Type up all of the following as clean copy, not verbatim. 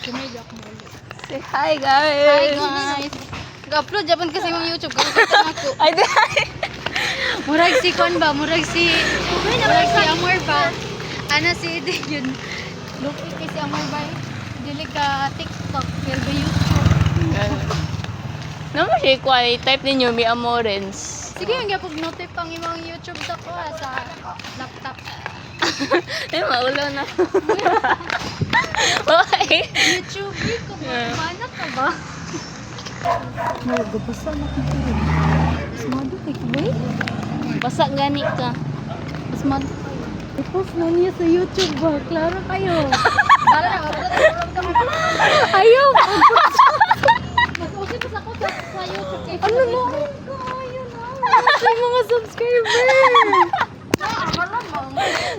Kumedya ako muli. Say hi Hi guys! guys! Ga-upload Japan kasi mong YouTube. Kakita na ako. Ay, di! Murag si Kon ba? Murag si Amor ba? Ano si Ede yun? Look kay si Amor ba? Dili ka TikTok. Pero ba YouTube? Naman siya quality type ninyo, may amorens. Sige, yung gapag notif ang imong YouTube sa ko sa laptop. Ay, maulo na. Okay. YouTube ko ba? Mana ka ba? Nagabasa na ko. Mas mado kay kubay? Basa gani ka. Mas mado kayo. I-post na niya sa YouTube ba? Klaro kayo. Ayaw! Mas okay pa ako sa YouTube kay ano mo? Ayaw na. Ay, mga subscriber!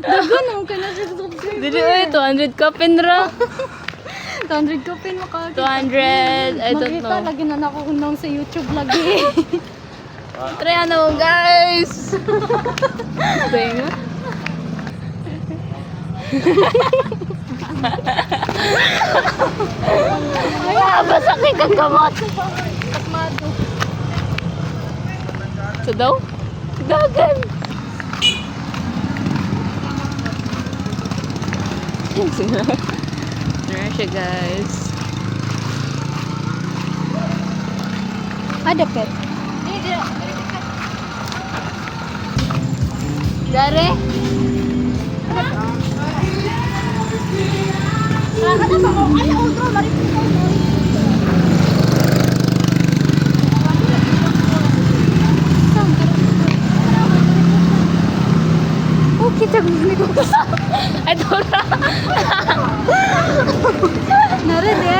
Dagan naman ka na siya subscriber. Dili, 200 ka pinra. 200 ko pin makakita. 200, I don't Makita, know. lagi na nakukunaw sa YouTube lagi. Try ano, guys! Tenga. Ay, basa kay kagamot. Takmado. So daw? Dagan. Tara siya, guys. Ada pet. Dare? Oh, kita gini ko. Ay, Dora. Nare de